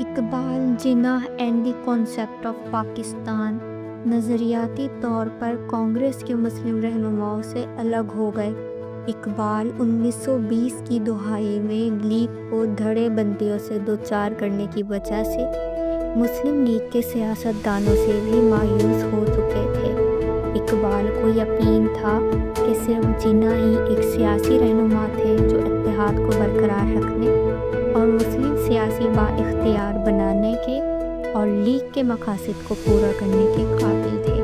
Iqbal Jinnah and the concept of Pakistan نظریاتی طور پر کانگریس کے مسلم رہنماؤں سے الگ ہو گئے۔ اقبال 1920 کی دہائی میں لیگ کو دھڑے بندیوں سے دوچار کرنے کی وجہ سے مسلم لیگ کے سیاست دانوں سے بھی مایوس ہو چکے تھے۔ اقبال کو یقین تھا کہ صرف جناح ہی ایک سیاسی رہنما تھے جو اتحاد کو برقرار رکھنے اور مسلم سیاسی با اختیار بنانے کے اور لیگ کے مقاصد کو پورا کرنے کے قابل تھے۔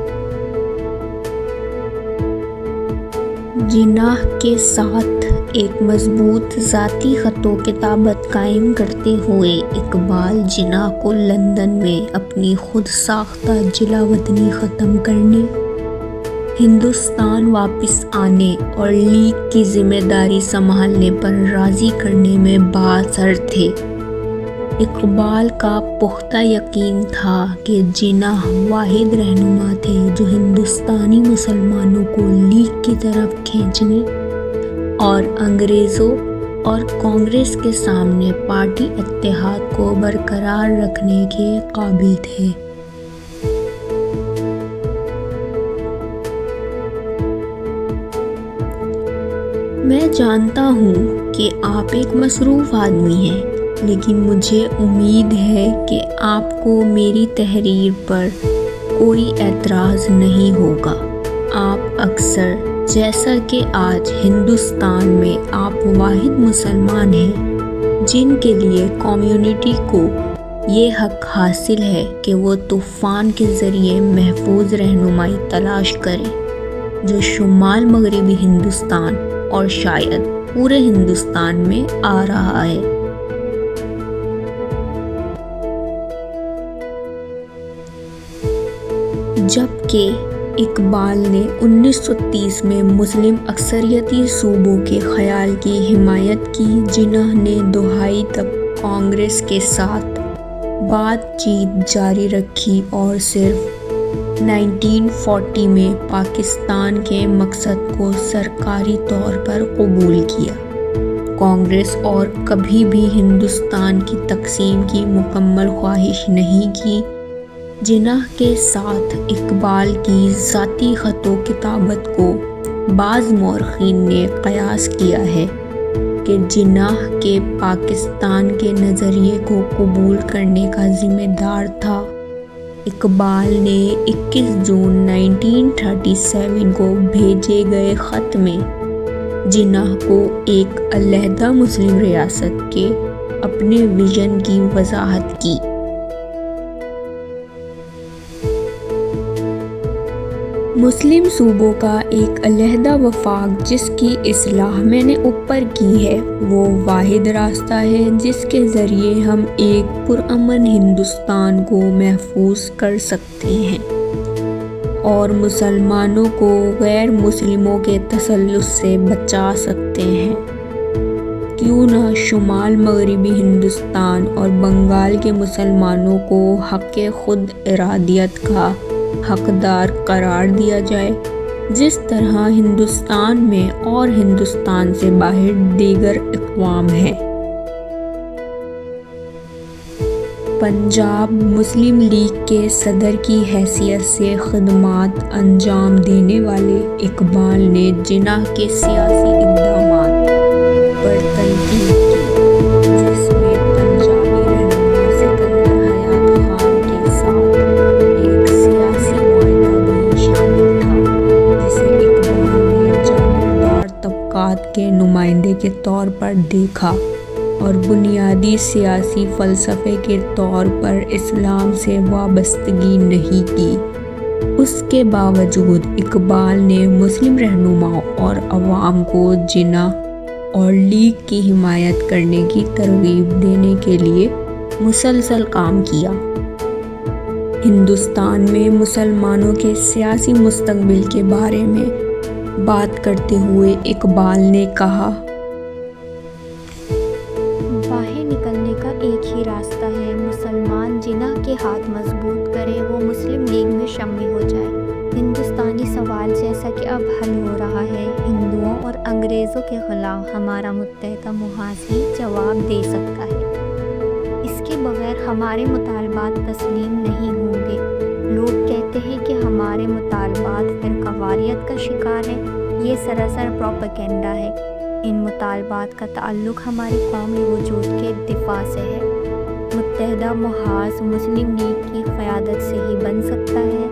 جناح کے ساتھ ایک مضبوط ذاتی خط و کتابت قائم کرتے ہوئے اقبال جناح کو لندن میں اپنی خود ساختہ جلا وطنی ختم کرنے، ہندوستان واپس آنے اور لیگ کی ذمہ داری سنبھالنے پر راضی کرنے میں بااثر تھے۔ اقبال کا پختہ یقین تھا کہ جناح واحد رہنما تھے جو ہندوستانی مسلمانوں کو لیگ کی طرف کھینچنے اور انگریزوں اور کانگریس کے سامنے پارٹی اتحاد کو برقرار رکھنے کے قابل تھے۔ میں جانتا ہوں کہ آپ ایک مصروف آدمی ہیں، لیکن مجھے امید ہے کہ آپ کو میری تحریر پر کوئی اعتراض نہیں ہوگا۔ آپ اکثر، جیسا کہ آج ہندوستان میں آپ واحد مسلمان ہیں جن کے لیے کمیونٹی کو یہ حق حاصل ہے کہ وہ طوفان کے ذریعے محفوظ رہنمائی تلاش کریں جو شمال مغربی ہندوستان اور شاید پورے ہندوستان میں آ رہا ہے۔ جبکہ اقبال نے 1930 میں مسلم اکثریتی صوبوں کے خیال کی حمایت کی، جناح نے دہائی تک کانگریس کے ساتھ بات چیت جاری رکھی اور صرف 1940 میں پاکستان کے مقصد کو سرکاری طور پر قبول کیا۔ کانگریس اور کبھی بھی ہندوستان کی تقسیم کی مکمل خواہش نہیں کی۔ جناح کے ساتھ اقبال کی ذاتی خط و کتابت کو بعض مورخین نے قیاس کیا ہے کہ جناح کے پاکستان کے نظریے کو قبول کرنے کا ذمہ دار تھا۔ اقبال نے 21 جون 1937 کو بھیجے گئے خط میں جناح کو ایک علیحدہ مسلم ریاست کے اپنے وژن کی وضاحت کی۔ مسلم صوبوں کا ایک علیحدہ وفاق جس کی اصلاح میں نے اوپر کی ہے، وہ واحد راستہ ہے جس کے ذریعے ہم ایک پرامن ہندوستان کو محفوظ کر سکتے ہیں اور مسلمانوں کو غیر مسلموں کے تسلط سے بچا سکتے ہیں۔ کیوں نہ شمال مغربی ہندوستان اور بنگال کے مسلمانوں کو حق خود ارادیت کا حقدار قرار دیا جائے، جس طرح ہندوستان میں اور ہندوستان سے باہر دیگر اقوام ہیں۔ پنجاب مسلم لیگ کے صدر کی حیثیت سے خدمات انجام دینے والے اقبال نے جناح کے سیاسی اقدامات پر تنقید کی، جس میں پنجابی رہنما سکندر حیات خان کے ساتھ ایک سیاسی معاہدہ بھی شامل تھا، جسے اقبال نے جاگیردار طبقات کے نمائندے کے طور پر دیکھا اور بنیادی سیاسی فلسفے کے طور پر اسلام سے وابستگی نہیں کی۔ اس کے باوجود اقبال نے مسلم رہنماؤں اور عوام کو جناح اور لیگ کی حمایت کرنے کی ترغیب دینے کے لیے مسلسل کام کیا۔ ہندوستان میں مسلمانوں کے سیاسی مستقبل کے بارے میں بات کرتے ہوئے اقبال نے کہا، باہر نکلنے کا ایک ہی راستہ ہے، مسلمان جناح کے ہاتھ مضبوط کرے، وہ مسلم لیگ میں شامل ہو جائے۔ ہندوستانی سوال جیسا کہ اب حل ہو رہا ہے، ہندوؤں اور انگریزوں کے خلاف ہمارا متحدہ محاذی جواب دے سکتا ہے۔ اس کے بغیر ہمارے مطالبات تسلیم نہیں ہوں گے۔ لوگ کہتے ہیں کہ ہمارے مطالبات فرقہ واریت کا شکار ہیں، یہ سراسر پروپیگنڈا ہے۔ ان مطالبات کا تعلق ہماری قومی وجود کے دفاع سے ہے۔ متحدہ محاذ مسلم لیگ کی قیادت سے ہی بن سکتا ہے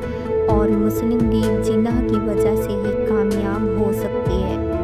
اور مسلم لیگ جناح کی وجہ سے ہی کامیاب ہو سکتی ہے۔